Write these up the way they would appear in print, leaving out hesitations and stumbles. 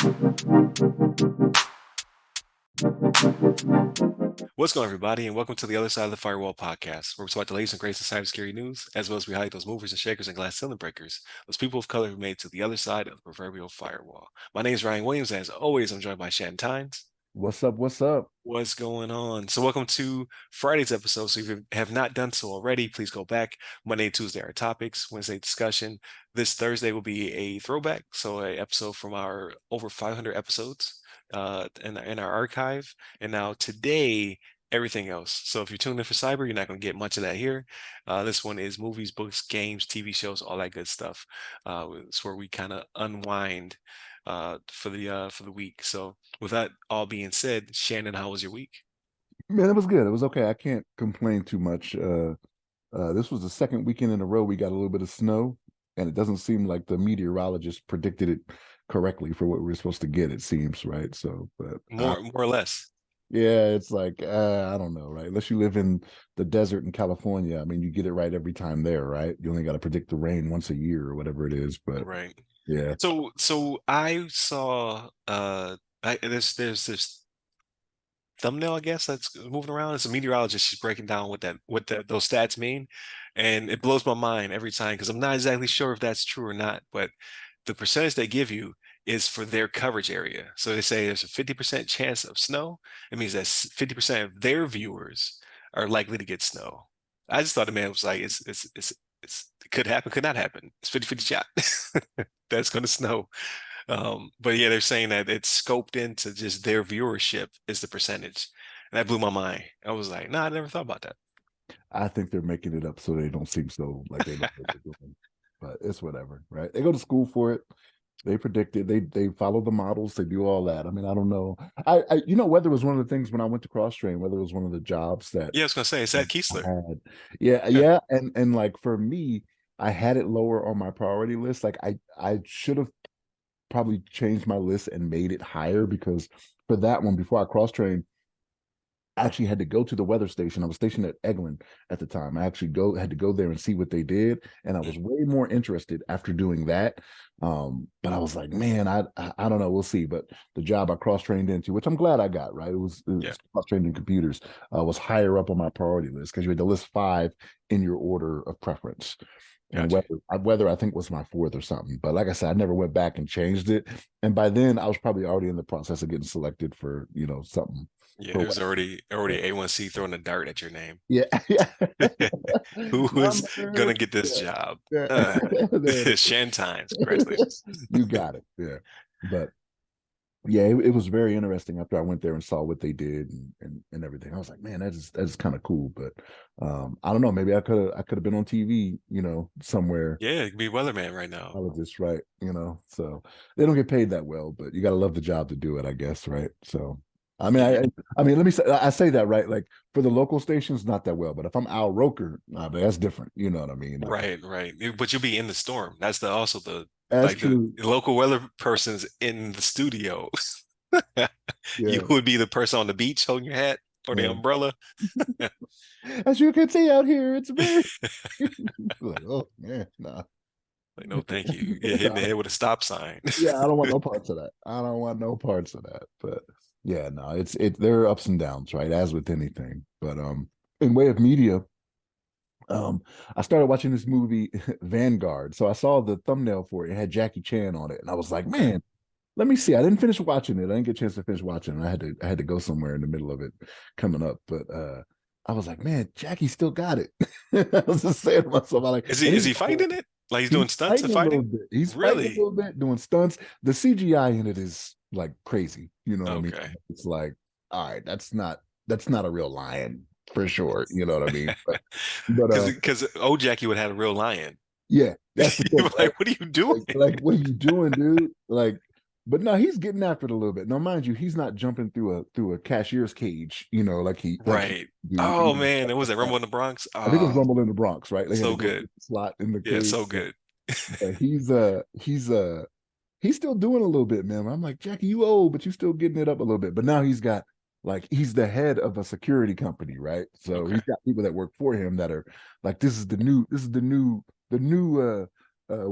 What's going on, everybody, and welcome to the Other Side of the Firewall podcast, where we talk about the latest and greatest in cybersecurity news, as well as we highlight those movers and shakers and glass ceiling breakers, those people of color who made it to the other side of the proverbial firewall. My name is Ryan Williams, and as always, I'm joined by Shannon. What's up? What's up? What's going on? So, welcome to Friday's episode. So, if you have not done so already, please go back. Monday and Tuesday are topics, Wednesday discussion. This Thursday will be a throwback, so an episode from our over 500 episodes in our archive. And now today, everything else. So if you're tuned in for cyber, you're not going to get much of that here. This one is movies, books, games, TV shows, all that good stuff. It's where we kind of unwind for the week. So with that all being said, Shannon, how was your week? Man, it was good. It was okay. I can't complain too much. This was the second weekend in a row we got a little bit of snow, and it doesn't seem like the meteorologist predicted it correctly for what we were supposed to get, it seems, right? So, but More or less. yeah, it's like I don't know, right? Unless you live in the desert in California, I mean, you get it right every time there, right? You only got to predict the rain once a year or whatever it is. But Right. yeah, So I saw there's this thumbnail, I guess, that's moving around. It's a meteorologist. She's breaking down those stats mean, and it blows my mind every time because I'm not exactly sure if that's true or not. But the percentage they give you is for their coverage area. So they say there's a 50% chance of snow. It means that 50% of their viewers are likely to get snow. I just thought the man was like, it could happen, could not happen. It's 50-50 shot that's going to snow. But yeah, they're saying that it's scoped into just their viewership is the percentage. And that blew my mind. I was like, nah, I never thought about that. I think they're making it up so they don't seem so like they know what they're doing. But it's whatever, right? They go to school for it. They predict it. They follow the models. They do all that. I mean, I don't know. Weather was one of the things when I went to cross train. Weather was one of the jobs that Yeah, I was gonna say it's at I Keesler. had. Yeah, and like for me, I had it lower on my priority list. Like I should have probably changed my list and made it higher because for that one before I cross trained, I actually had to go to the weather station. I was stationed at Eglin at the time. I actually had to go there and see what they did, and I was way more interested after doing that. But I was like, man, I don't know. We'll see. But the job I cross trained into, which I'm glad I got, right? It Yeah, was cross trained in computers, was higher up on my priority list because you had to list 5 in your order of preference. And gotcha. weather I think was my 4th or something. But like I said, I never went back and changed it. And by then, I was probably already in the process of getting selected for something Yeah, for there's weather. already A1C throwing a dart at your name. Yeah, yeah. Who is gonna Number. get this Yeah, job? yeah. There it Shan Times. is. Congratulations. You got it. Yeah. But yeah, it was very interesting after I went there and saw what they did and everything. I was like, man, that is kind of cool. But I don't know, maybe I could have been on TV, somewhere. Yeah, it could be weatherman right I now. was just right, so they don't get paid that well, but you got to love the job to do it, I guess, right? So, I mean, Yeah, I mean, let me say, I say that right, like for the local stations, not that well, but if I'm Al Roker, nah, but that's different. You know what I mean? Like right. But you'll be in the storm. That's the that's like the true. local weather person's in the studio. You Yeah, would be the person on the beach holding your hat or the yeah. umbrella. As you can see out here, it's very like, oh man, nah. Like, no, thank you. You get hit in the head with a stop sign. Yeah, I don't want no parts of that. I don't want no parts of that. But yeah, no, there are ups and downs, right? As with anything. But in way of media, I started watching this movie Vanguard. So I saw the thumbnail for it. It had Jackie Chan on it, and I was like, Okay. man, let me see. I didn't finish watching it. I didn't get a chance to finish watching it. I had to go somewhere in the middle of it coming up. But I was like, man, Jackie still got it. I was just saying to myself, I like, Is he and is he fighting it? Like he's he's doing stunts and fighting a little fighting? bit. He's fighting a Really? little bit, doing stunts. The CGI in it is like crazy. You know what I mean? Okay. It's like, all right, that's not a real lion for sure. You know what I mean? But Because old Jackie would have a real lion. yeah, that's the thing, You're right? like, what are you doing? Like, what are you doing, dude? Like, but no, he's getting after it a little bit. Now, mind you, he's not jumping through a cashier's cage, like he Right. do. Oh man, it was that Rumble in the Bronx. I think it was Oh, Rumble in the Bronx, right? They had to so go good. through the slot in the Yeah, cage. so good. But he's still doing a little bit, man. I'm like, Jackie, you old, but you still getting it up a little bit. But now he's the head of a security company, right? So Okay. he's got people that work for him that are like, this is the new what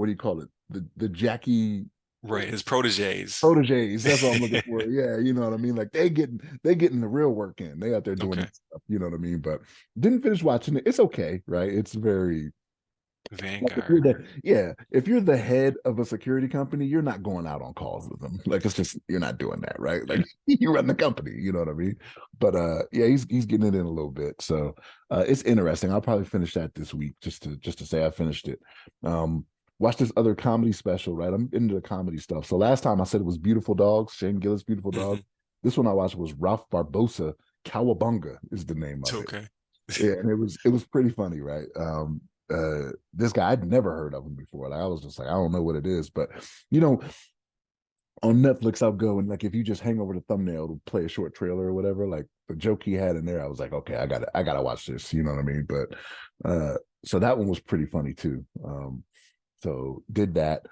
do you call it? The Jackie. Right, his proteges. Proteges. That's what I'm looking for. Yeah, you know what I mean. Like they getting the real work in. They out there doing Okay. this stuff. You know what I mean. But didn't finish watching it. It's okay, right? It's very like if you're Vanguard. the yeah, if you're the head of a security company, you're not going out on calls with them. Like it's just you're not doing that, right? Yeah. Like you run the company, you know what I mean? But yeah, he's getting it in a little bit. So it's interesting. I'll probably finish that this week just to say I finished it. Um watch this other comedy special, right? I'm into the comedy stuff. So last time I said it was Beautiful Dogs, Shane Gillis Beautiful Dog. Hmm. This one I watched was Ralph Barbosa, Cowabunga is the name It's of it. okay. Yeah, and it was pretty funny, right? This guy I'd never heard of him before. Like I was just like, I don't know what it is, but you know, on Netflix, I'll go and like if you just hang over the thumbnail to play a short trailer or whatever, like the joke he had in there, I was like, okay, I gotta watch this, you know what I mean? But so that one was pretty funny too. So did that.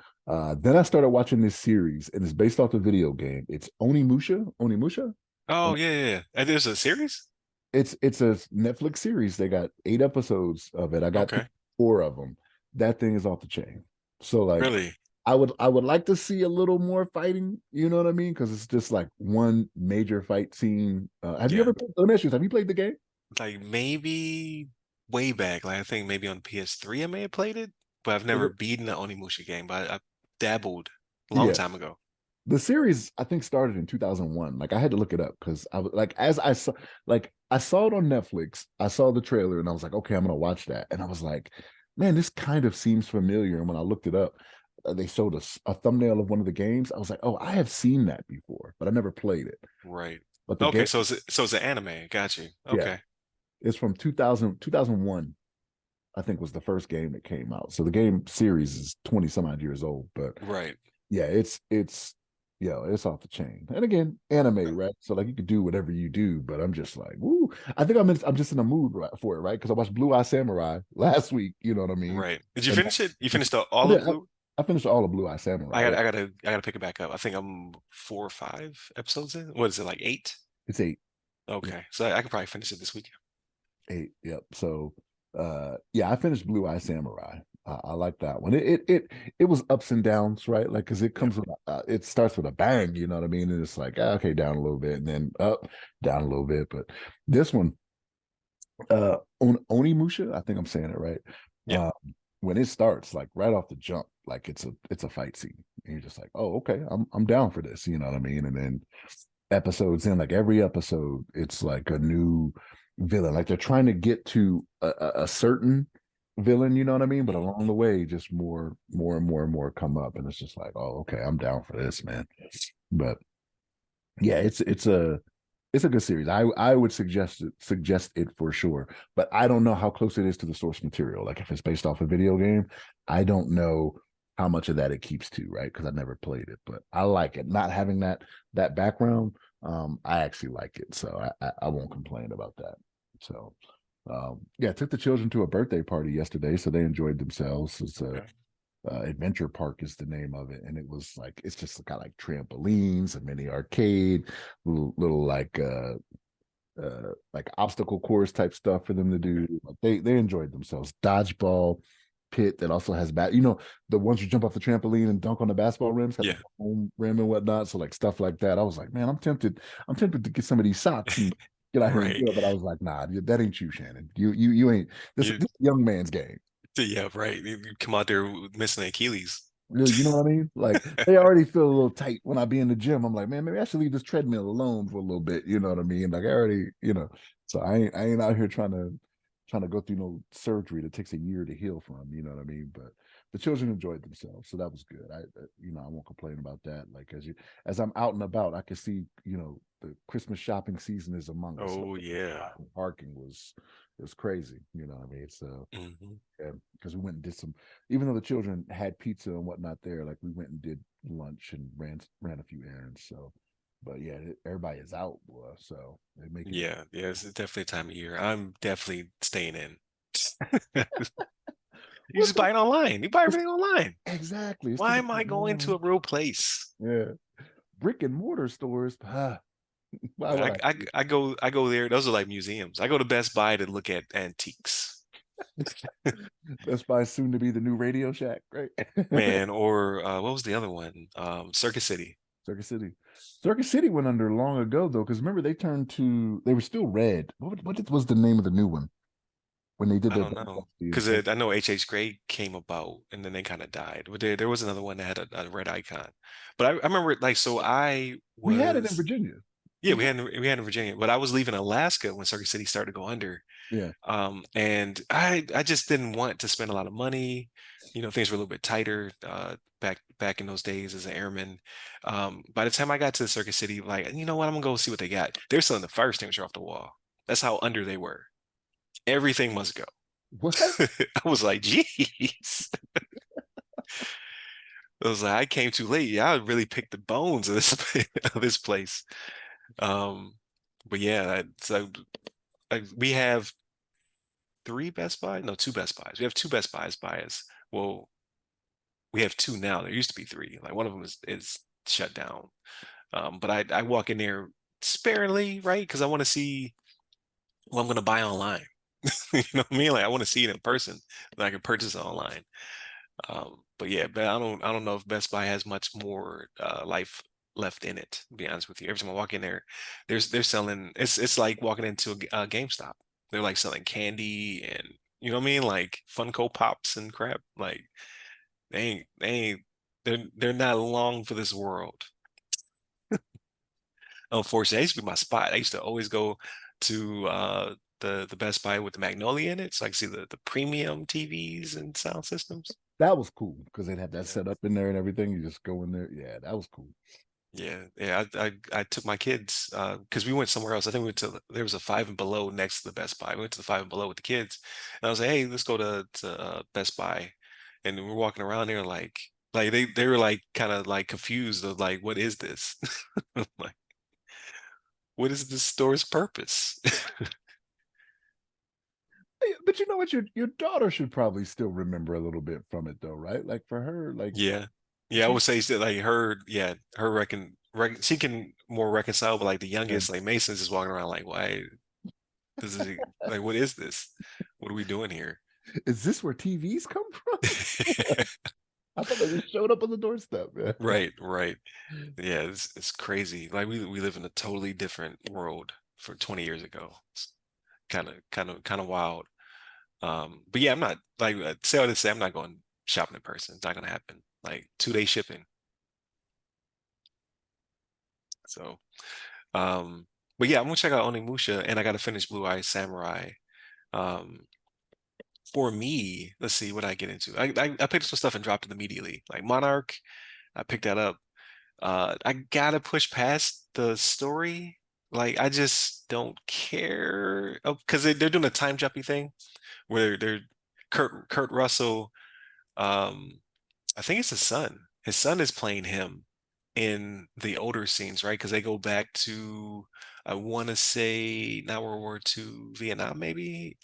Then I started watching this series, and it's based off the video game. It's Onimusha. Oh yeah, yeah, yeah. And there's a series? It's a Netflix series. They got 8 episodes of it. I got Okay. four of them. That thing is off the chain. So like Really? I would like to see a little more fighting, you know what I mean? Because it's just like one major fight scene. Have you Yeah. ever let me ask you, have you played the game? Like maybe way back. Like I think maybe on PS3 I may have played it, but I've never It- beaten the Onimusha game. But I dabbled a long yeah. time ago. The series I think started in 2001. Like I had to look it up because I was like as I saw like I saw it on Netflix. I saw the trailer and I was like, okay, I'm gonna watch that. And I was like, man, this kind of seems familiar. And when I looked it up, they showed a thumbnail of one of the games. I was like, oh, I have seen that before, but I never played it. Right. But the Okay, game, so it's an anime. Got you. yeah, Okay. it's from 2001. I think was the first game that came out. So the game series is 20 some odd years old, but Right. yeah, it's it's off the chain. And again, anime, right? So like you could do whatever you do, but I'm just like, woo. I think I'm just in a mood for it, right? Because I watched Blue Eye Samurai last week, you know what I mean? Right. Did you And finish it? You finished I all did of Blue? I finished all of Blue Eye I Samurai. got Yeah, I gotta pick it back up. I think I'm 4 or 5 episodes in. What is it, like 8? it's eight. Yeah, Okay. So I can probably finish it this weekend. eight. Yep. So yeah, I finished Blue Eye Samurai. I like that one. It was ups and downs, right? Like because it Yeah. comes with it starts with a bang, you know what I mean? And it's like okay, down a little bit, and then up, down a little bit. But this one, Onimusha, I think I'm saying it right. Yeah. Uh, when it starts, like right off the jump, like it's a fight scene, and you're just like, oh, okay, I'm down for this, you know what I mean? And then episodes in, like every episode, it's like a new villain. Like they're trying to get to a certain villain, you know what I mean? But Mhm. along the way, just more and more and more come up, and it's just like, oh, okay, I'm down for this, man. But yeah, it's a good series. I would suggest it for sure, but I don't know how close it is to the source material. Like if it's based off a video game, I don't know how much of that it keeps to, right? Because I never played it, but I like it. Not having that background, I actually like it, so I won't complain about that. So yeah, I took the children to a birthday party yesterday, so they enjoyed themselves. It's a Okay. Adventure Park is the name of it, and it was like it's just got like trampolines, a mini arcade, little like obstacle course type stuff for them to Okay. do. Like they enjoyed themselves. Dodgeball pit that also has the ones you jump off the trampoline and dunk on the basketball rims have the Yeah. foam rim and whatnot. So like stuff like that. I was like, man, I'm tempted to get some of these socks and get out here and Right. do it. But I was like, nah, that ain't you, Shannon. You ain't You, this young man's game. yeah, right. You come out there missing an Achilles. You know what I mean? Like they already feel a little tight when I be in the gym. I'm like, man, maybe I should leave this treadmill alone for a little bit. You know what I mean? Like I already, so I ain't out here trying to go through no surgery that takes a year to heal from. You know what I mean? But the children enjoyed themselves, so that was good. I won't complain about that. Like as I'm out and about, I can see the Christmas shopping season is among us. Like Oh yeah. parking was it was crazy. You know what I mean? So Hmm. because we went and did some, even though the children had pizza and whatnot there, like we went and did lunch and ran a few errands. So, but yeah, everybody is out, boy. So they're making it. Yeah, yeah, it's definitely a time of year. I'm definitely staying in. You What's just buy it online. You buy it's, everything online. exactly? It's to Why the am I point going to now. a real place? Yeah, brick and mortar stores. Why would I, I? I I go there. Those are like museums. I go to Best Buy to look at antiques. Best Buy soon to be the new Radio Shack, right? Man, or what was the other one? Circuit City. Circuit City. Circuit City went under long ago though, because remember they were still red. Was the name of the new one when they did I their don't know. bankruptcy and Because stuff? I know HH Grade came about and then they kind of died. But there was another one that had a red icon. But I remember like so I We had it in was Virginia. yeah, we had in Virginia, but I was leaving Alaska when Circuit City started to go under. Yeah, And I just didn't want to spend a lot of money. You know, things were a little bit tighter back in those days as an airman. By the time I got to Circuit City, like, you know what, I'm gonna go see what they got. They're selling the fire extinguisher off the wall. That's how under they were. Everything must go. what? I was like, geez. I was like, I came too late. Yeah, I really picked the bones of this of this place. Um, but yeah, so we have three Best Buy, no, two Best Buys. We have two Best Buys by us. Well, we have two now. There used to be three. Like one of them is shut down. But I walk in there sparingly, right? Because I want to see what I'm going to buy online. You know what I mean? Like I want to see it in person, that I can purchase it online. But yeah, but I don't know if Best Buy has much more life left in it, to be honest with you. Every time I walk in there, they're selling it's like walking into a GameStop. They're like selling candy and you know what I mean? Like Funko Pops and crap. Like they ain't they're not long for this world. Unfortunately, that used to be my spot. I used to always go to the Best Buy with the Magnolia in it, so I can see the premium TVs and sound systems. That was cool because they'd have that Yeah. set up in there and everything. You just go in there. Yeah, that was cool. Yeah. I took my kids because we went somewhere else. I think we went to there was a Five and Below next to the Best Buy. We went to the Five and Below with the kids, and I was like, "Hey, let's go to Best Buy." And we're walking around there like they were like kind of like confused of like, "What is this?" Like, what is this store's purpose? But you know what? Your daughter should probably still remember a little bit from it though, right? Like for her, like Yeah. Yeah, I she would say that like her she can more reconcile, but like the yeah. youngest, like Mason's just walking around like, why this is like what is this? What are we doing here? Is this where TVs come from? I thought they just showed up on the doorstep, man. Right, right. Yeah, it's crazy. Like we live in a totally different world for 20 years ago. It's kind of wild. But yeah, I'm not like say all this say I'm not going shopping in person. It's not gonna happen. Like 2 day shipping. So but yeah, I'm gonna check out Onimusha and I gotta finish Blue Eye Samurai. Um for me, let's see what I get into. I picked up some stuff and dropped it immediately. Like Monarch, I picked that up. I gotta push past the story. Like I just don't care because they're doing a time jumpy thing where they're Kurt Russell. Um, I think it's his son. His son is playing him in the older scenes, right? Because they go back to I want to say not World War II, Vietnam, maybe.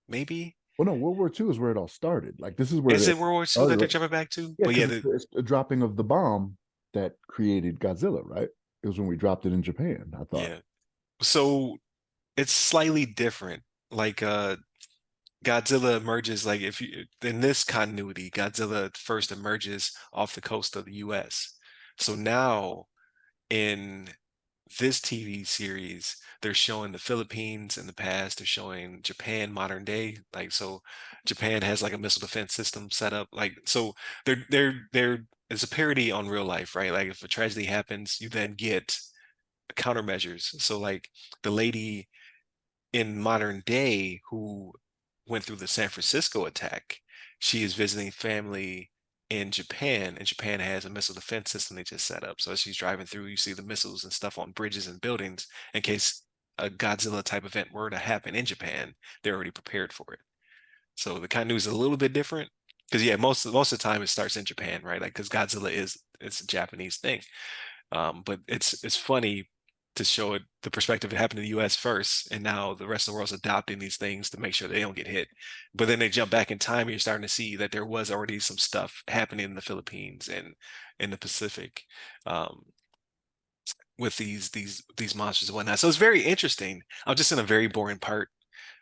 Maybe Well, no, World War II is where it all started. Like this is where is it it World War II started, that they're right? jumping back to? Yeah, But yeah, because it's the dropping of the bomb that created Godzilla, right? It was when we dropped it in Japan, I thought. yeah. So it's slightly different. Like Godzilla emerges like if you in this continuity, Godzilla first emerges off the coast of the US. So now in this TV series, they're showing the Philippines in the past, they're showing Japan modern day. Like so Japan has like a missile defense system set up. Like so they're it's a parody on real life, right? Like if a tragedy happens, you then get countermeasures. So like the lady in modern day who went through the San Francisco attack, she is visiting family in Japan, and Japan has a missile defense system they just set up. So as she's driving through, you see the missiles and stuff on bridges and buildings in case a Godzilla type event were to happen in Japan, they're already prepared for it. So the continuity is a little bit different because yeah, most of the time it starts in Japan, right? Like because Godzilla is it's a Japanese thing. But it's funny to show it the perspective it happened in the US first, and now the rest of the world's adopting these things to make sure they don't get hit. But then they jump back in time, and you're starting to see that there was already some stuff happening in the Philippines and in the Pacific with these monsters and whatnot. So it's very interesting. I'm just in a very boring part.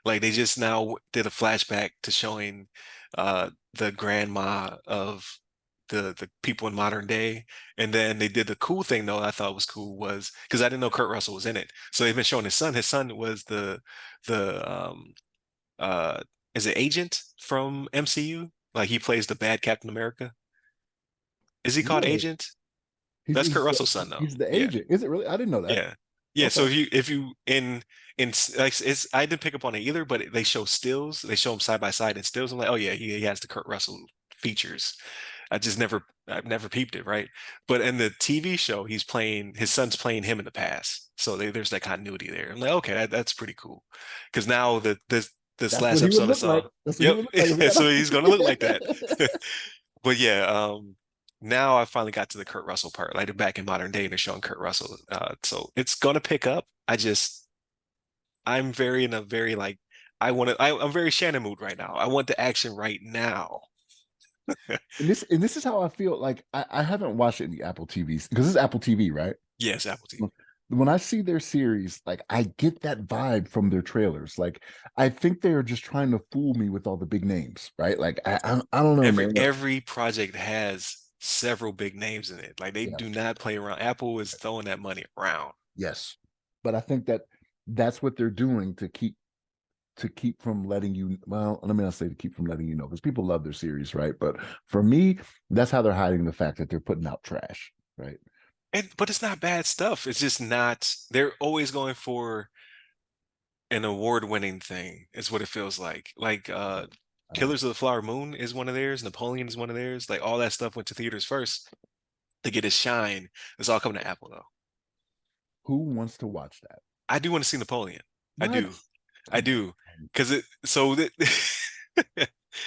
Like they just now did a flashback to showing the grandma of the people in modern day. And then they did the cool thing though I thought was cool was because I didn't know Kurt Russell was in it. So they've been showing his son. His son was the uh is it Agent from MCU? Like he plays the bad Captain America. Is he called Really? Agent? He's That's he's Kurt the, Russell's son though. he's the Yeah. agent. Is it really? I didn't know that. Yeah. Yeah, Okay. so if you in like it's I didn't pick up on it either, but they show stills, they show them side by side in stills. I'm like, oh yeah, he has the Kurt Russell features. I've never peeped it, right? But in the TV show, he's playing his son's playing him in the past. So there's that continuity there. I'm like, okay, that's pretty cool. Because now this That's last what he would episode I look like. saw, That's what he yep. would look like if he got So he's gonna look like that. a But yeah, now I finally got to the Kurt Russell part. Like they're back in modern day and they're showing Kurt Russell. So it's gonna pick up. I'm very in a very like I'm very Shannon mood right now. I want the action right now. And this is how I feel. Like I haven't watched any Apple TVs because it's Apple TV, right? Yes, Apple TV. When I see their series, like I get that vibe from their trailers. Like I think they are just trying to fool me with all the big names, right? Like I don't know, Every man. every project has several big names in it. Like they Yeah, do not play around. Apple is throwing that money around. yes, but I think that that's what they're doing to keep from letting you. Well, let me not say to keep from letting you know because people love their series, right? But for me, that's how they're hiding the fact that they're putting out trash, right? And but it's not bad stuff. It's just not they're always going for an award-winning thing, is what it feels like. Like I don't. Killers of the Flower Moon is one of theirs, Napoleon is one of theirs. Like all that stuff went to theaters first to get its shine. It's all coming to Apple though. Who wants to watch that? I do want to see Napoleon. I What? do. I Come do. on. Because it so that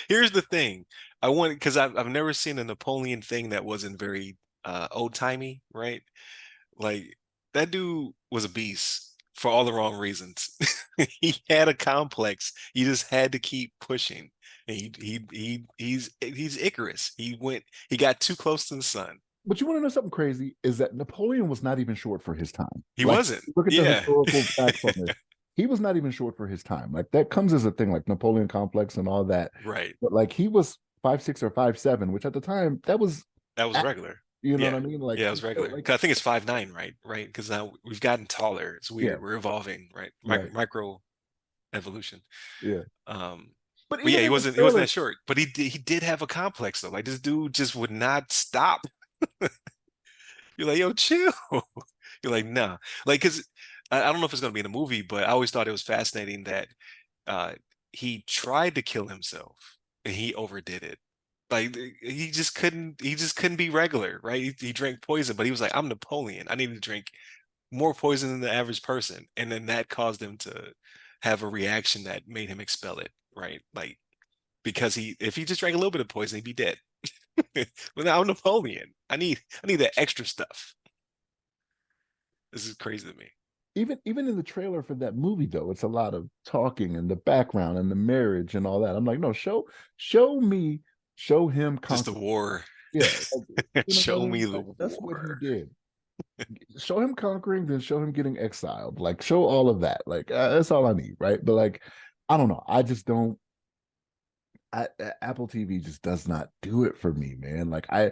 here's the thing. I want because I've never seen a Napoleon thing that wasn't very old-timey, right? Like that dude was a beast for all the wrong reasons. He had a complex. He just had to keep pushing. And he's Icarus. He got too close to the sun. But you want to know something crazy? Is that Napoleon was not even short for his time. He Like, wasn't. look at the Yeah. historical facts on this. He was not even short for his time. Like that comes as a thing, like Napoleon complex and all that. Right. But like he was 5'6" or 5'7", which at the time that was, That was regular. you know what Yeah. I mean? Like, Yeah, it was so, regular. like 'Cause I think it's 5'9", right? Right. Because now we've gotten taller. It's yeah, weird. We're evolving, right? right, Micro evolution. yeah. Um, But but yeah, even in the he wasn't that trailer, short. But he did have a complex though. Like this dude just would not stop. You're like, yo, chill. You're like, nah. Like, cause I don't know if it's gonna be in a movie, but I always thought it was fascinating that uh he tried to kill himself and he overdid it. Like he just couldn't be regular, right? He drank poison, but he was like, I'm Napoleon. I need to drink more poison than the average person. And then that caused him to have a reaction that made him expel it, right? Like because if he just drank a little bit of poison, he'd be dead. But now I'm Napoleon. I need that extra stuff. This is crazy to me. even in the trailer for that movie, though, it's a lot of talking and the background and the marriage and all that. I'm like, no, show me, show him Just the conquer. war. Yeah, like, you know what I Show me mean? the Like that's what he war. did. Show him conquering, then show him getting exiled. Like show all of that. Like that's all I need, right? But like, I don't know. I just don't. Apple TV just does not do it for me, man. Like I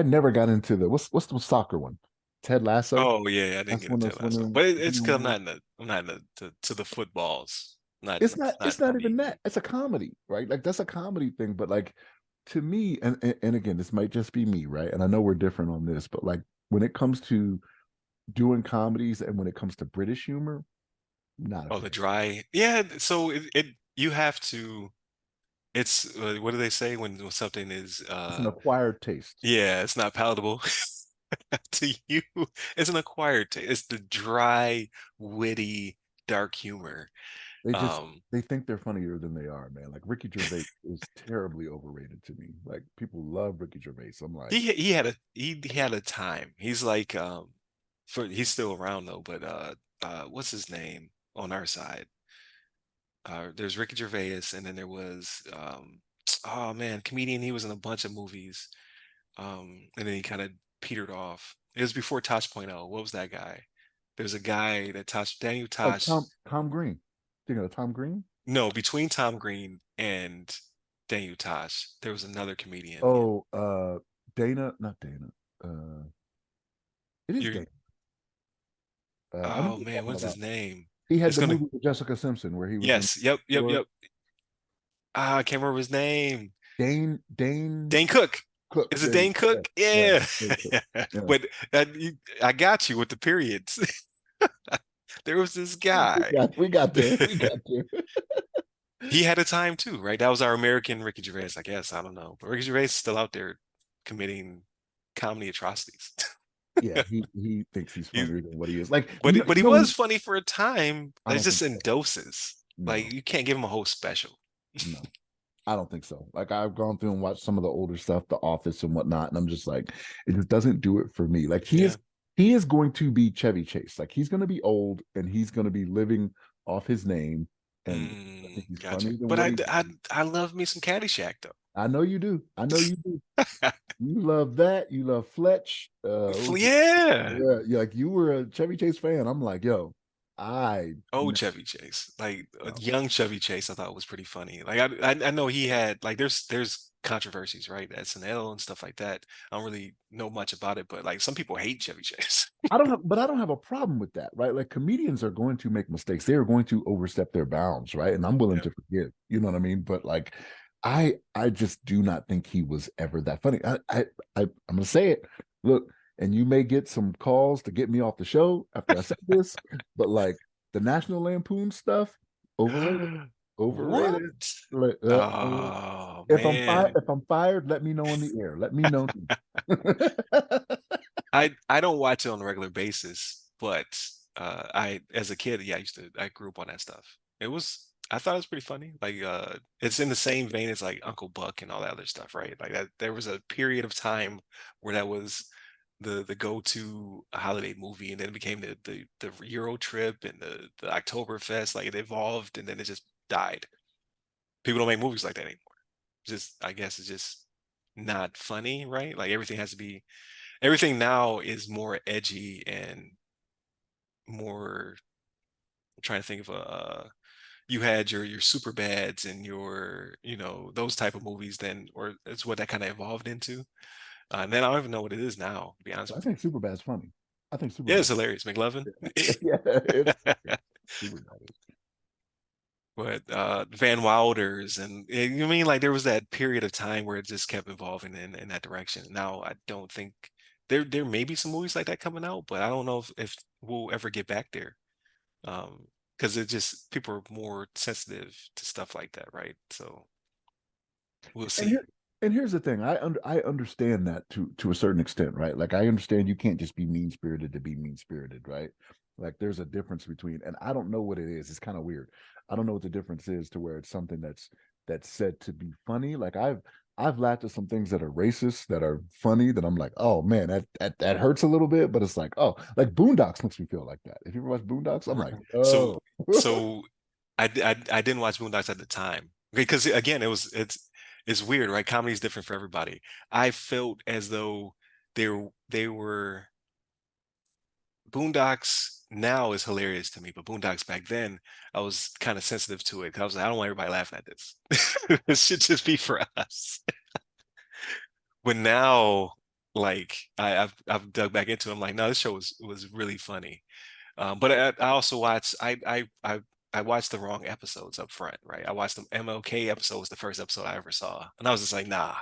never got into the what's the soccer one? Ted Lasso. Oh yeah, I didn't That's get when into that's that last one, when but it's because I'm not in to the footballs. it's Not not even me. that. It's a comedy, right? Like that's a comedy thing. But like to me, and again, this might just be me, right? And I know we're different on this, but like when it comes to doing comedies and when it comes to British humor, not a Oh, the fan. dry. Yeah, so it you have to. It's what do they say when something is It's an acquired taste. yeah, it's not palatable to you. It's an acquired taste. It's the dry, witty, dark humor. They just Um, they think they're funnier than they are, man. Like Ricky Gervais is terribly overrated to me. Like people love Ricky Gervais. I'm like, he had a time. He's like for he's still around though, but what's his name on our side? There's Ricky Gervais, and then there was oh man, comedian. He was in a bunch of movies, and then he kind of petered off. It was before Tosh Point oh. What was that guy? There's a guy that Tosh Daniel oh Tosh. Tom Green. Thinking of Tom Green? No, between Tom Green and Daniel Tosh, there was another comedian. Oh, Dana, not Dana. Uh, it is You're Dana. I know oh what man, you're talking what's his about. name? He had It's the gonna movie with Jessica Simpson where he was in yes, yep, yep, or yep. Ah, I can't remember his name. Dane Dane Cook. Cook. Is it There you Dane go. Cook? Yeah, yeah, Yeah. Dane Cook. Yeah. But I got you with the periods. There was this We guy. got there. We got there. He had a time too, right? That was our American Ricky Gervais, I guess. I don't know. But Ricky Gervais is still out there committing comedy atrocities. Yeah, he thinks he's He's, funnier than what he is. Like but he was funny for a time. I It's don't think just in so. doses. Like No, you can't give him a whole special. no. I don't think so. Like I've gone through and watched some of the older stuff, The Office and whatnot, and I'm just like, it just doesn't do it for me. Like Yeah. he is going to be Chevy Chase. Like he's going to be old and he's going to be living off his name. And I think he's Got you. funnier than But what I, he I, is. I love me some Caddyshack I know you do. I know you do. though. You love that. You love Fletch. Yeah. Yeah, yeah, like you were a Chevy Chase fan. I'm like, yo, Oh, no, Chevy Chase, like a no. young Chevy Chase, I thought was pretty funny. Like I know he had like there's controversies, right? SNL and stuff like that. I don't really know much about it, but like some people hate Chevy Chase. I don't have a problem with that, right? Like comedians are going to make mistakes. They are going to overstep their bounds, right? And I'm willing Yeah. to forgive. You know what I mean? But like, I just do not think he was ever that funny. I'm gonna say it. Look, and you may get some calls to get me off the show after I say this, but like the National Lampoon stuff, overrated, overrated. What? Like, Oh man. if I'm fired, let me know on the air. Let me know. I don't watch it on a regular basis, but I as a kid, yeah, I grew up on that stuff. I thought it was pretty funny. Like it's in the same vein as like Uncle Buck and all that other stuff, right? Like that there was a period of time where that was the go-to holiday movie, and then it became the Euro trip and the Oktoberfest, like it evolved and then it just died. People don't make movies like that anymore. Just I guess it's just not funny, right? Like everything now is more edgy and more I'm trying to think of you had your super bads and your those type of movies then or it's what that kind of evolved into and then I don't even know what it is now to be honest I with you. think Superbad's funny. I think Yeah, Superbad. it's hilarious, McLovin. Yeah, it's Superbad. But Van Wilders and you mean like there was that period of time where it just kept evolving in that direction. Now I don't think there may be some movies like that coming out, but I don't know if we'll ever get back there. Because it just people are more sensitive to stuff like that, right? So we'll And see. here and here's the thing. I understand that to a certain extent, right? Like I understand you can't just be mean spirited to be mean spirited, right? Like there's a difference between, and I don't know what it is. It's kind of weird. I don't know what the difference is to where it's something that's said to be funny. Like I've laughed at some things that are racist that are funny that I'm like, oh man, that hurts a little bit, but it's like, oh, like Boondocks makes me feel like that. If you ever watch Boondocks, I'm like, So oh, so I didn't watch Moondocks at the time because again it's weird, right? Comedy is different for everybody. I felt as though they were Boondocks now is hilarious to me, but Boondocks back then, I was kind of sensitive to it. 'Cause I was like, I don't want everybody laughing at this. This should just be for us. But now, like I've dug back into it. I'm like, no, this show was really funny. But I also watched I watched the wrong episodes up front, right? I watched the MLK episode was the first episode I ever saw, and I was just like, nah,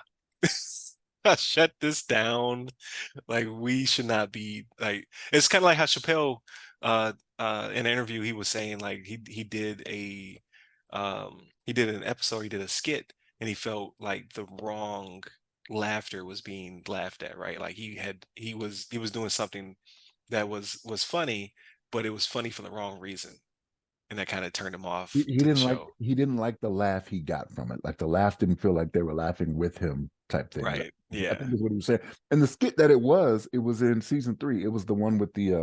I shut this down. Like we should not be like it's kind of like how Chappelle in an interview he was saying like he did an episode, he did a skit and he felt like the wrong laughter was being laughed at, right? Like he was doing something that was funny, but it was funny for the wrong reason. And that kind of turned him off to the show. he didn't like the laugh he got from it. Like the laugh didn't feel like they were laughing with him type thing. Right. I Yeah. think is what he was saying. And the skit that it was in season 3. It was the one with the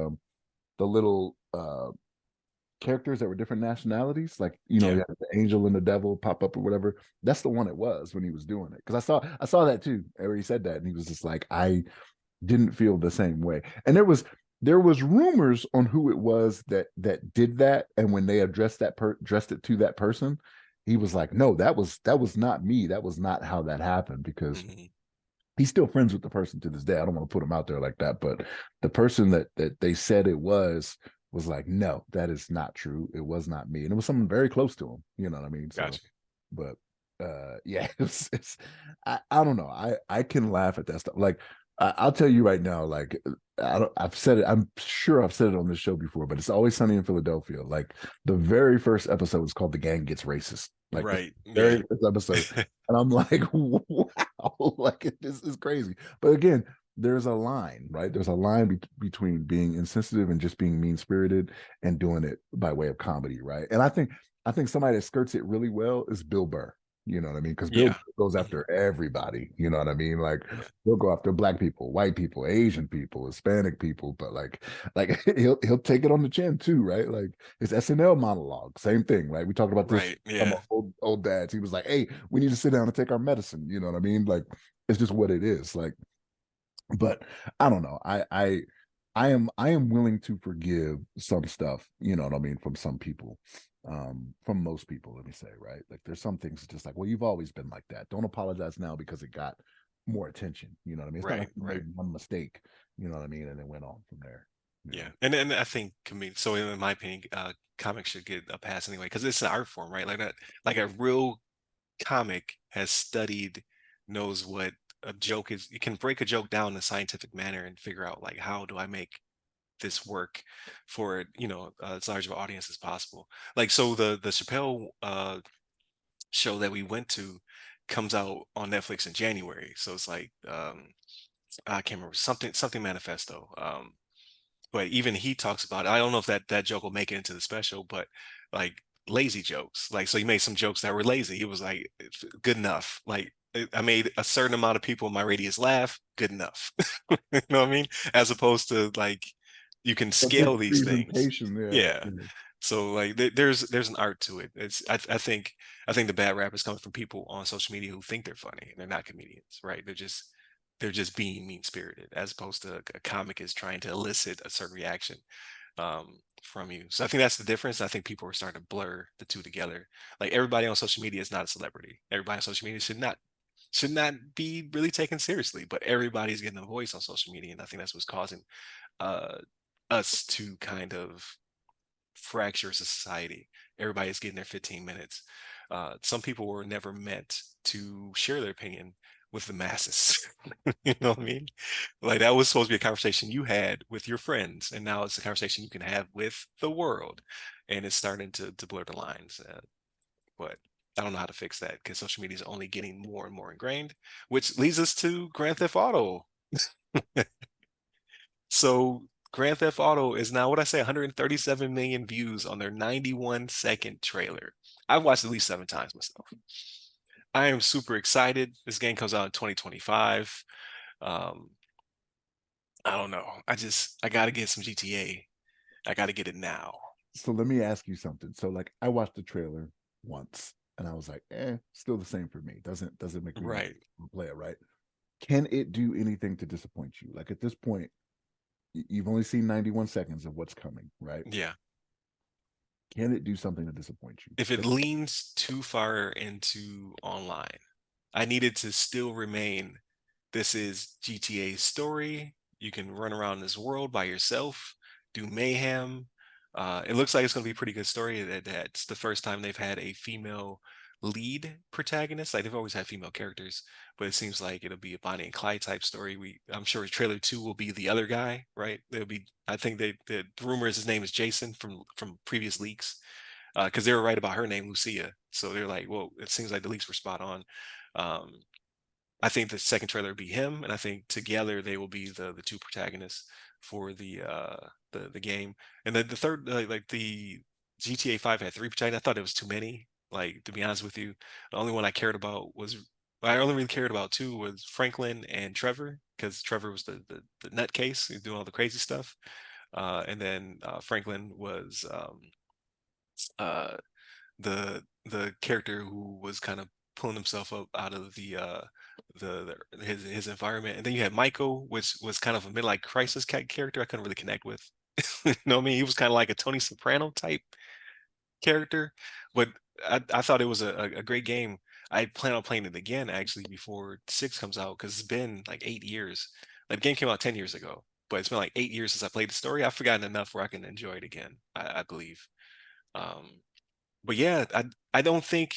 little characters that were different nationalities. Like, Yeah. you had the angel and the devil pop up or whatever. That's the one it was when he was doing it. Because I saw that too, where he said that, and he was just like, I didn't feel the same way. And there was rumors on who it was that did that, and when they addressed it to that person, he was like, no, that was not me, that was not how that happened, because Mhm. he's still friends with the person to this day. I don't want to put him out there like that, but the person that they said it was like, no, that is not true, it was not me, and it was someone very close to him, you know what I mean? So, Gotcha. but yeah, I don't know, I can laugh at that stuff. Like, I'll tell you right now, like, I've said it, I'm sure I've said it on this show before, but it's Always Sunny in Philadelphia. Like, the very first episode was called "The Gang Gets Racist." Like, the Right. very Yeah. first episode, and I'm like, wow, like, this is crazy. But again, there's a line, right? There's a line between being insensitive and just being mean spirited and doing it by way of comedy, right? And I think somebody that skirts it really well is Bill Burr. You know what I mean? Because Bill Yeah. Burr goes Mhm. after everybody. You know what I mean? Like, Yeah. he'll go after black people, white people, Asian people, Hispanic people, but like he'll take it on the chin too, right? Like his SNL monologue, same thing, right? We talked about this Right. from Yeah. our old dads. He was like, "Hey, we need to sit down and take our medicine." You know what I mean? Like, it's just what it is. Like, but I don't know. I am willing to forgive some stuff, you know what I mean, from some people. From most people, let me say, right? Like, there's some things just like, well, you've always been like that. Don't apologize now because it got more attention. You know what I mean? It's not like Right. you Right. made one mistake, you know what I mean, and it went on from there. You Yeah. know. And I think so in my opinion, comics should get a pass anyway, because it's an art form, right? Like that, like a real comic has studied, knows what a joke is. You can break a joke down in a scientific manner and figure out like how do I make this work for as large of an audience as possible. Like so the Chappelle show that we went to comes out on Netflix in January. So it's like I can't remember something manifesto. But even he talks about it. I don't know if that joke will make it into the special, but like lazy jokes. Like so, he made some jokes that were lazy. He was like, "It's good enough." Like I made a certain amount of people in my radius laugh. Good enough. You know what I mean? As opposed to like you can But this scale these things. presentation, yeah, Yeah. yeah. So like there's an art to it. I think the bad rap is coming from people on social media who think they're funny and they're not comedians, right? They're just being mean spirited, as opposed to a comic is trying to elicit a certain reaction from you. So I think that's the difference. I think people are starting to blur the two together. Like everybody on social media is not a celebrity. Everybody on social media should not be really taken seriously, but everybody's getting a voice on social media, and I think that's what's causing uh, us to kind of fracture society. Everybody's getting their 15 minutes. Some people were never meant to share their opinion with the masses. You know what I mean? Like that was supposed to be a conversation you had with your friends, and now it's a conversation you can have with the world, and it's starting to blur the lines. But I don't know how to fix that because social media is only getting more and more ingrained, which leads us to Grand Theft Auto. So Grand Theft Auto is now what I say 137 million views on their 91-second trailer. I've watched at least 7 times myself. I am super excited. This game comes out in 2025. Um, I don't know. I gotta get some GTA. I gotta get it now. So let me ask you something. So, like, I watched the trailer once and I was like, still the same for me. Doesn't make me want Right. to play it, right? Can it do anything to disappoint you? Like, at this point, you've only seen 91 seconds of what's coming, right? Yeah. Can it do something to disappoint you? If it leans too far into online, I need it to still remain. This is GTA's story. You can run around this world by yourself, do mayhem. It looks like it's going to be a pretty good story. That's the first time they've had a female lead protagonist. Like they've always had female characters, but it seems like it'll be a Bonnie and Clyde type story. I'm sure trailer 2 will be the other guy, right? There'll be. I think the rumor is his name is Jason from previous leaks, because they were right about her name, Lucia. So they're like, well, it seems like the leaks were spot on. Um, I think the second trailer will be him, and I think together they will be the two protagonists for the game. And then the third, like the GTA 5 had 3 protagonists. I thought it was too many. Like to be honest with you, the only one I cared about was I only really cared about two was Franklin and Trevor, because Trevor was the nutcase who's doing all the crazy stuff, and then Franklin was uh, the character who was kind of pulling himself up out of his environment, and then you had Michael, which was kind of a midlife crisis character I couldn't really connect with. You know what I mean? He was kind of like a Tony Soprano type character, but I thought it was a great game. I plan on playing it again actually before six comes out because it's been like 8 years. Like the game came out 10 years ago, but it's been like 8 years since I played the story. I've forgotten enough where I can enjoy it again. I believe. Um, but yeah, I don't think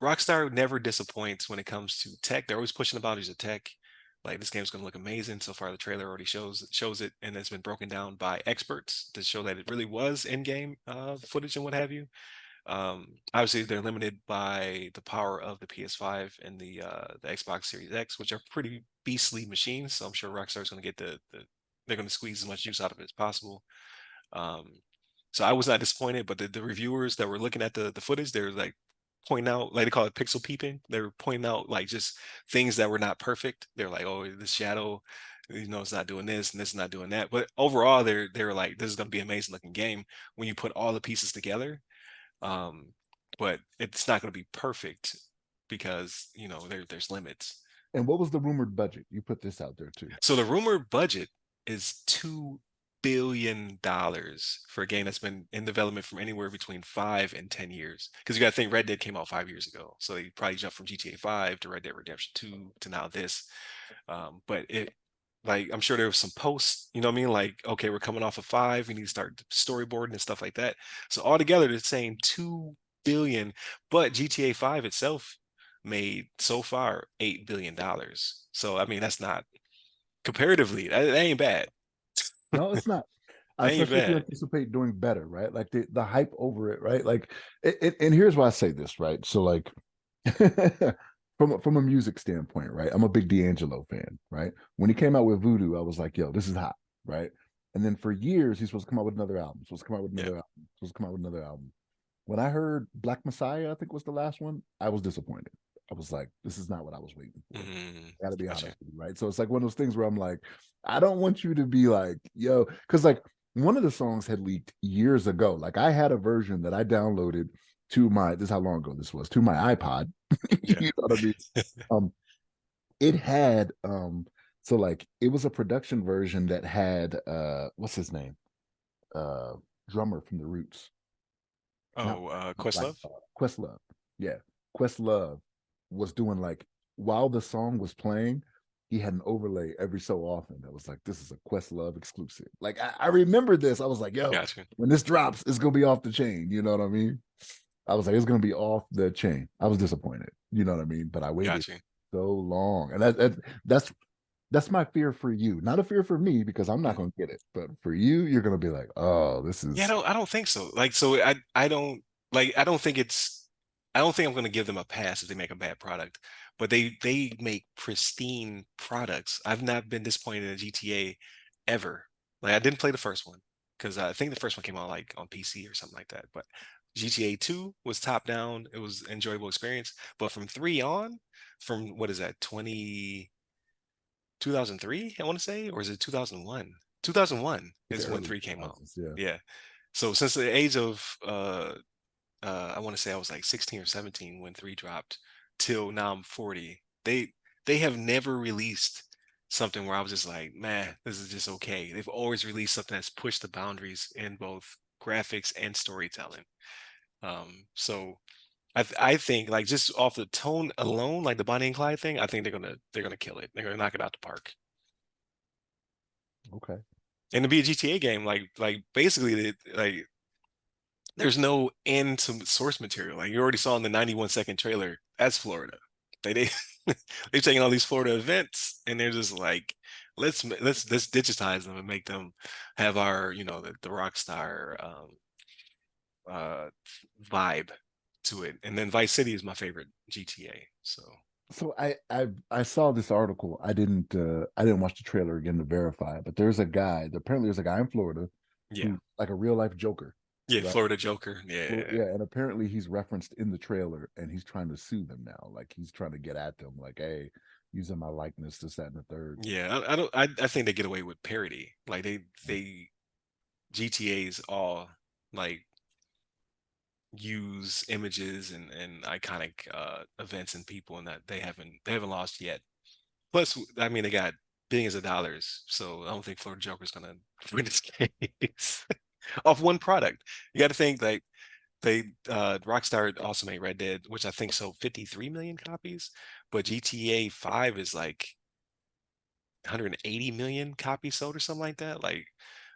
Rockstar never disappoints when it comes to tech. They're always pushing the boundaries of tech. Like this game's gonna look amazing. So far, the trailer already shows it, and it's been broken down by experts to show that it really was in-game footage and what have you. Obviously, they're limited by the power of the PS5 and the Xbox Series X, which are pretty beastly machines. So I'm sure Rockstar's going to get they're going to squeeze as much juice out of it as possible. Um, so I was not disappointed, but the reviewers that were looking at the footage, they're like pointing out, like they call it pixel peeping. They were pointing out like just things that were not perfect. They're like, oh, the shadow, it's not doing this and this is not doing that. But overall, they were like, this is going to be an amazing looking game when you put all the pieces together. Um, but it's not going to be perfect because there's limits. And what was the rumored budget? You put this out there too. So the rumored budget is $2 billion for a game that's been in development from anywhere between 5 and 10 years. Because you got to think Red Dead came out 5 years ago, so they probably jumped from GTA 5 to Red Dead Redemption 2 to now this. But it, like, I'm sure there was some posts, you know what I mean? Like, okay, we're coming off of five, we need to start storyboarding and stuff like that. So altogether, they're saying 2 billion, but GTA 5 itself made so far $8 billion. So I mean, that's not comparatively, that ain't bad. No, it's not. That ain't Especially if you bad. anticipate doing better, right? Like the hype over it, right? Like, and here's why I say this, right? So, like, from a music standpoint, right? I'm a big D'Angelo fan, right? When he came out with Voodoo, I was like, yo, this is hot, right? And then for years, he's supposed to come out with another album, supposed to come out with Yeah, another album, supposed to come out with another album. When I heard Black Messiah, I think was the last one, I was disappointed. I was like, this is not what I was waiting for. Got to be gotcha. honest with you, right? So it's like one of those things where I'm like, I don't want you to be like, yo, because like one of the songs had leaked years ago. Like I had a version that I downloaded to my, this is how long ago this was, to my iPod. Yeah. You know what I mean? Um, it had so like it was a production version that had what's his name? Uh drummer from the Roots. Not Oh, Black Questlove? Questlove. Yeah. Questlove was doing like while the song was playing, he had an overlay every so often that was like, this is a Questlove exclusive. Like I remember this. I was like, yo, Gotcha. when this drops, it's gonna be off the chain. You know what I mean? I was like, it's gonna be off the chain. I was disappointed. You know what I mean? But I waited Gotcha. so long. And that's my fear for you. Not a fear for me because I'm not Mm. gonna get it. But for you, you're gonna be like, oh, this Yeah, is I don't think so. Like, so I don't like, I don't think I'm going to give them a pass if they make a bad product, but they make pristine products. I've not been disappointed in a GTA ever. Like, I didn't play the first one because I think the first one came out like on PC or something like that. But GTA 2 was top down. It was enjoyable experience. But from three on, from what is that, 2003, I want to say, or is it 2001? 2001 it's is when early three came out. 2000s. Yeah. Yeah. So since the age of I want to say I was like 16 or 17 when three dropped till now I'm 40. They have never released something where I was just like, man, this is just okay. They've always released something that's pushed the boundaries in both graphics and storytelling. So I think like just off the tone alone, like the Bonnie and Clyde thing, I think they're gonna kill it. They're gonna knock it out the park. Okay. And to be a GTA game, like basically like there's no end to source material. Like you already saw in the 91-second trailer, that's Florida. They they've taken all these Florida events and they're just like, let's digitize them and make them have our, the rock star uh vibe to it. And then Vice City is my favorite GTA. So So I saw this article. I didn't watch the trailer again to verify it, but there's a guy. Apparently, there's a guy in Florida yeah. who like a real life Joker, Yeah, right? Florida Joker. Well, Yeah. yeah, and apparently he's referenced in the trailer, and he's trying to sue them now. Like he's trying to get at them, like, hey, using my likeness, this, that, and the third. Yeah. I don't I think they get away with parody. Like they GTA's all like use images and iconic events and people and that they haven't lost yet. Plus, I mean, they got billions of dollars, so I don't think Florida Joker's gonna win this case off one product. You got to think like Rockstar also made Red Dead, which I think sold 53 million copies, but GTA 5 is like 180 million copies sold or something like that. Like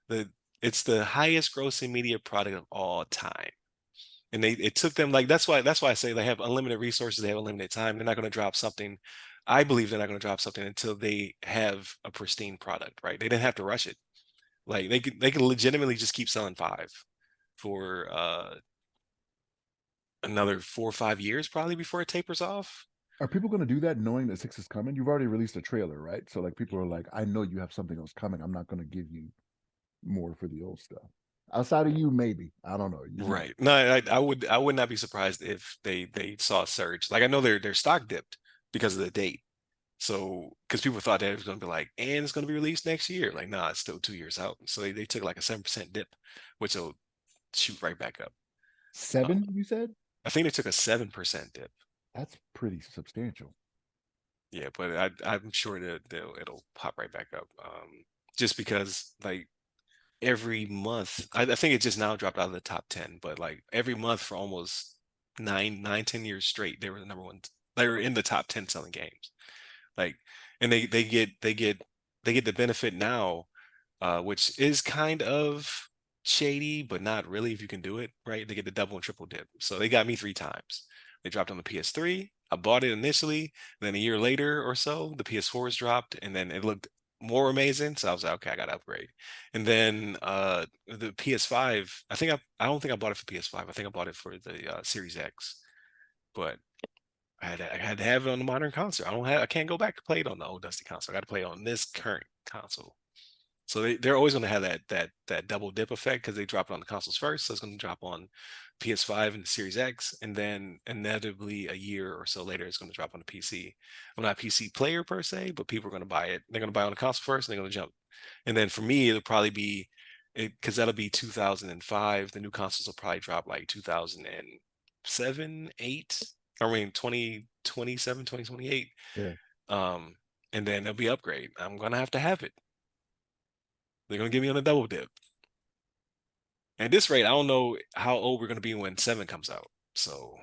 the it's the highest grossing media product of all time. And it took them like that's why I say they have unlimited resources, they have unlimited time. They're not going to drop something. I believe they're not going to drop something until they have a pristine product, right? They didn't have to rush it. Like they could legitimately just keep selling five for another 4 or 5 years probably before it tapers off. Are people going to do that knowing that six is coming? You've already released a trailer, right? So like people are like, I know you have something else coming. I'm not going to give you more for the old stuff. Outside of you, maybe. I don't know. You might. Right. No, I would not be surprised if they saw a surge. Like I know their stock dipped because of the date. So because people thought that it was going to be like, and it's going to be released next year. Like, nah, it's still 2 years out. So they took like a 7% dip, which will shoot right back up. Uh, Seven, you said? I think they took a 7% dip. That's pretty substantial. Yeah, but I'm sure that it'll pop right back up. Just because like every month, I think it just now dropped out of the top 10, but like every month for almost 10 years straight, they were the number one. They were in the top 10 selling games. Like, and they get the benefit now, which is kind of shady, but not really if you can do it, right? They get the double and triple dip. So they got me 3 times. They dropped on the PS3. I bought it initially, then a year later or so, the PS4s dropped, and then it looked more amazing. So I was like, okay, I gotta upgrade. And then the PS5, I don't think I bought it for PS5. I think I bought it for the Series X. But I had to have it on the modern console. I can't go back to play it on the old dusty console. I got to play it on this current console. So they're always going to have that double dip effect because they drop it on the consoles first. So it's going to drop on PS5 and the Series X, and then inevitably a year or so later it's going to drop on the PC. I'm not a PC player per se, but people are going to buy it. They're going to buy it on the console first, and they're going to jump. And then for me, it'll probably be it because that'll be 2005. The new consoles will probably drop like 2007, 8. I mean 2027, 2028. Yeah. Um, and then there'll be upgrade. I'm gonna have to have it. They're gonna give me on a double dip. At this rate, I don't know how old we're gonna be when 7 comes out. So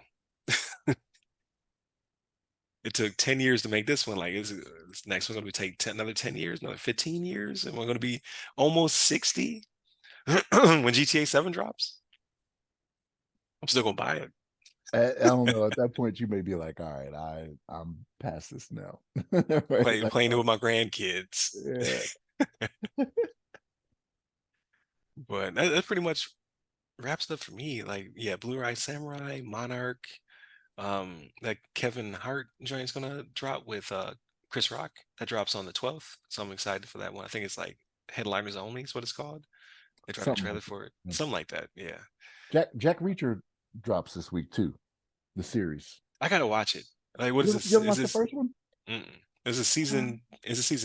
it took 10 years to make this one. Like, is this next one's gonna be take another 10 years, another 15 years, and we're gonna be almost 60 when GTA 7 drops. I'm still gonna buy it. I don't know. At that point, you may be like, all right, I'm past this now. Right? Like, Playing it with my grandkids. yeah. But that's pretty much wraps it up for me. Like, yeah, Blue Eye Samurai, Monarch, that Kevin Hart joint's gonna drop with Chris Rock. That drops on the 12th. So I'm excited for that one. I think it's like headliners only is what it's called. They dropped a Something trailer like for it. that. Something like that. Yeah. Jack Reacher drops this week too. The series. I gotta watch it. Like, what is You this? ever Is watched the this first one? mm-mm. Is it season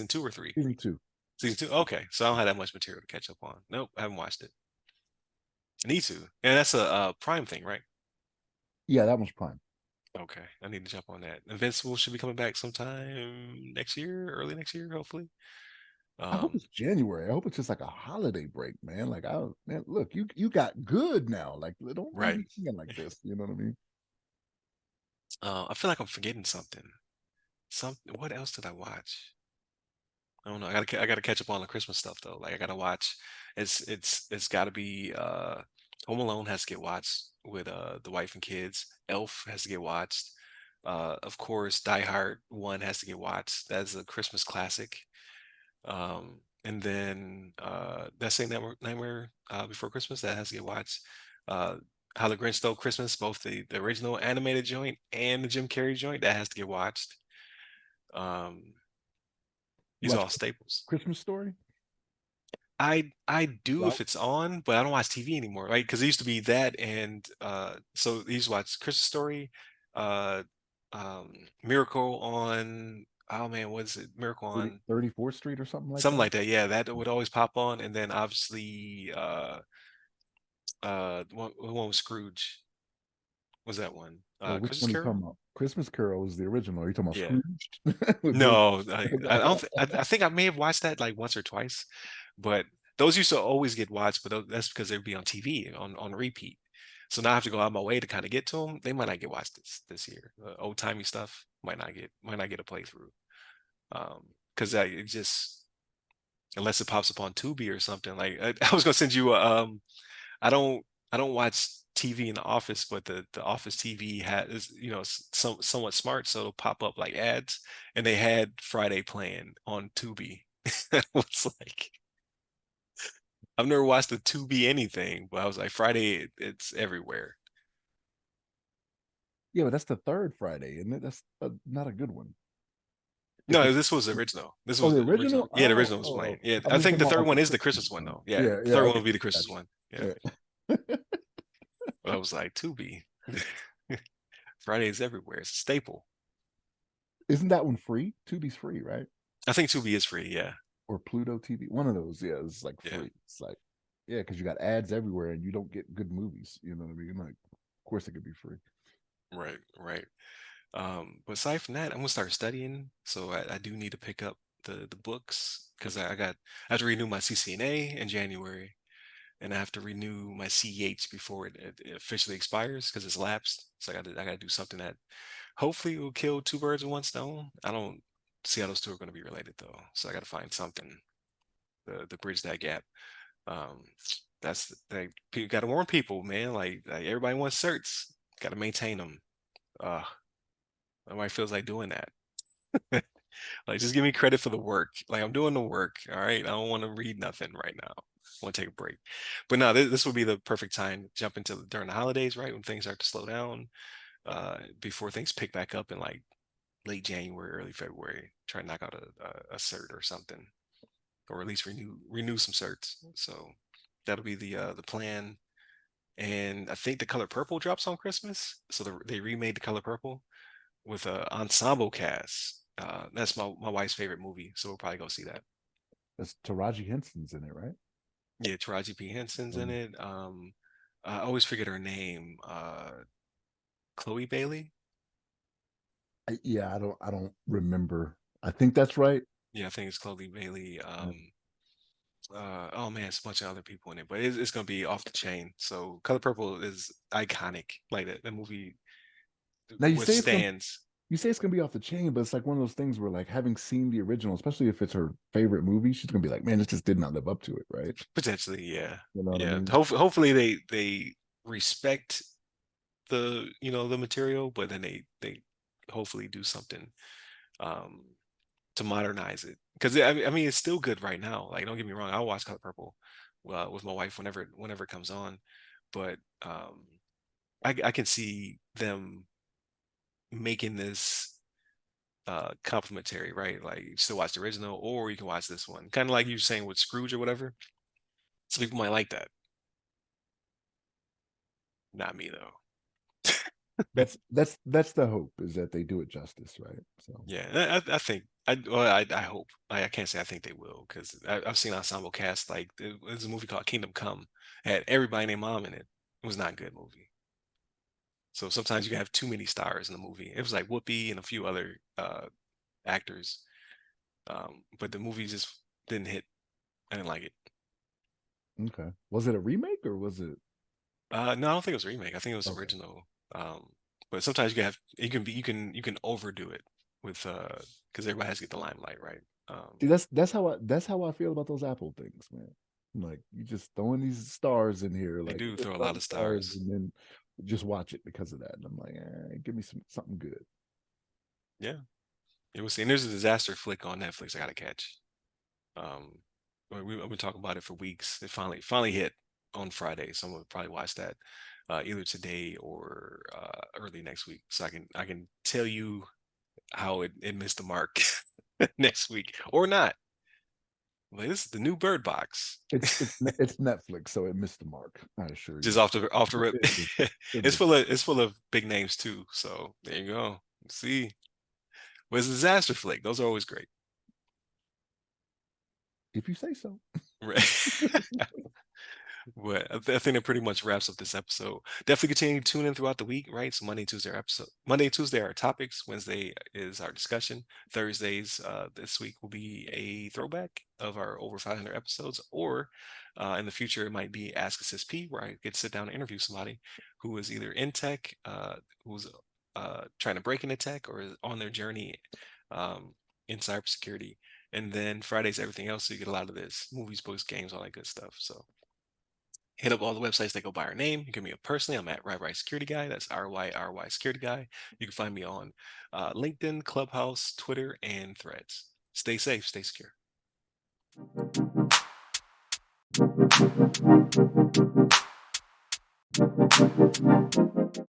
2 or 3? Season two. Season 2? Okay. So I don't have that much material to catch up on. Nope, I haven't watched it. I need to. And that's a Prime thing, right? Yeah, that one's Prime. Okay. I need to jump on that. Invincible should be coming back sometime next year, early next year, hopefully. I hope Um, it's January. I hope it's just like a holiday break, man. Like, man, look, you got good now. Like, don't right. be thinking like this. You know what I mean? I feel like I'm forgetting something. What else did I watch? I don't know. I gotta catch up on the Christmas stuff though. Like I gotta watch. It's gotta be Home Alone has to get watched with the wife and kids. Elf has to get watched. Of course, Die Hard 1 has to get watched. That's a Christmas classic. And then that same Nightmare Before Christmas that has to get watched. Uh, How the Grinch Stole Christmas, both the original animated joint and the Jim Carrey joint, that has to get watched. Um, You these are watch all staples. Christmas Story? I do Well, if it's on, but I don't watch TV anymore, right? Because it used to be that, and so I used to watch Christmas Story, uh, Miracle on. Oh man, what is it? Miracle 30, on 34th Street or something like something that. like that. Yeah, that would always pop on, and then obviously the one with Scrooge. Was that one? Well, which Christmas one are you Carol? talking about? Christmas Carol was the original. Are you talking about Yeah. Scrooge with Bill? No, I don't. I think I may have watched that like once or twice, but those used to always get watched. But that's because they'd be on TV on repeat. So now I have to go out my way to kind of get to them. They might not get watched this year. Old timey stuff might not get a playthrough. Because I it just unless it pops up on Tubi or something. Like I was gonna send you I don't I don't watch TV in the office, but the office TV has somewhat smart, so it'll pop up like ads, and they had Friday playing on Tubi. It was like I've never watched a Tubi anything, but I was like Friday, it's everywhere. Yeah, but that's the third Friday, and that's not a good one. If No, it's this was the original. This Oh, was the the original. original. Yeah, the Oh, original was oh, playing. oh. Yeah, I I was think the talking about third like the one is the Christmas Christmas one one. though. Yeah, Yeah, the yeah. third one Okay, will be the Christmas gotcha. one. Yeah, Yeah. but I was like Tubi. Friday is everywhere. It's a staple. Isn't that one free? Tubi's free, right? I think Tubi is free. Yeah, Or Pluto TV. One of those. Yeah, it's like yeah. free. It's like, yeah, because you got ads everywhere and you don't get good movies. You know what I mean? Like, of course it could be free. Right, right. But aside from that, I'm gonna start studying. So I do need to pick up the books because I have to renew my CCNA in January, and I have to renew my CEH before it officially expires because it's lapsed. So I gotta do something that hopefully will kill two birds with one stone. I don't see how those two are gonna be related though. So I gotta find something to bridge that gap. Um, that's like you gotta warn people, man. Like everybody wants certs, gotta maintain them. Uh, nobody feels like doing that. Like, just give me credit for the work. Like, I'm doing the work. All right. I don't want to read nothing right now. I want to take a break. But no, this would be the perfect time to jump into during the holidays, right? When things start to slow down, before things pick back up in like late January, early February. Try to knock out a cert or something, or at least renew some certs. So that'll be the plan. And I think the color purple drops on Christmas. So they remade the color purple with a ensemble cast. That's my wife's favorite movie, so we'll probably go see that. That's Taraji Henson's in it, right? Yeah, Taraji P. Henson's in Um, it. I always forget her name. Chloe Bailey. yeah, I don't remember. I think that's right. Yeah, I think it's Chloe Bailey. Yeah. Oh man, it's a bunch of other people in it, but it's gonna be off the chain. So Color Purple is iconic. Like the movie Now withstands. you say it's gonna be off the chain, but it's like one of those things where like having seen the original, especially if it's her favorite movie, she's gonna be like, man, this just did not live up to it, right? Potentially, yeah, You know what I yeah. mean? Hopefully they respect the material, but then they hopefully do something um to modernize it because I mean it's still good right now. Like don't get me wrong, I'll watch Color Purple with my wife whenever it comes on, but I can see them making this complimentary, right? Like you still watch the original, or you can watch this one, kind of like you were saying with Scrooge or whatever. Some people might like that, not me though. That's the hope is that they do it justice, right? So Yeah, I think I hope I can't say I think they will because I've seen ensemble cast like there's a movie called Kingdom Come had everybody named mom in it. It was not a good movie. So sometimes you can have too many stars in the movie. It was like Whoopi and a few other actors, but the movie just didn't hit. I didn't like it. okay. Was it a remake or was it No, I don't think it was a remake. I think it was okay? original. But sometimes you can overdo it with because everybody has to get the limelight, right? See, that's how I feel about those Apple things, man. Like you just throwing these stars in here, They like do just throw a throw lot the of stars stars. and then just watch it because of that. And I'm like, give me something good. Yeah, it was. And there's a disaster flick on Netflix I gotta catch. Um, I've been talking about it for weeks. It finally hit on Friday, so I'm gonna probably watch that either today or early next week, so I can tell you how it missed the mark next week or not. Like this is the new Bird Box, It's Netflix, so it missed the mark. I assure just you. off the rip. It It's missed. full of big names too. So there you go. See, but it's a disaster flick. Those are always great. If you say so. Right. But I think that pretty much wraps up this episode. Definitely continue to tune in throughout the week, right? So Monday, Tuesday are our topics. Wednesday is our discussion. Thursdays, this week will be a throwback of our over 500 episodes, or in the future it might be Ask Us SP, where I get to sit down and interview somebody who is either in tech, who's trying to break into tech, or is on their journey in cybersecurity. And then Fridays, everything else. So you get a lot of this movies, books, games, all that good stuff. So hit up all the websites that go by our name. You can meet me personally. I'm at RYRY Security Guy. That's RYRY Security Guy. You can find me on LinkedIn, Clubhouse, Twitter, and Threads. Stay safe, stay secure.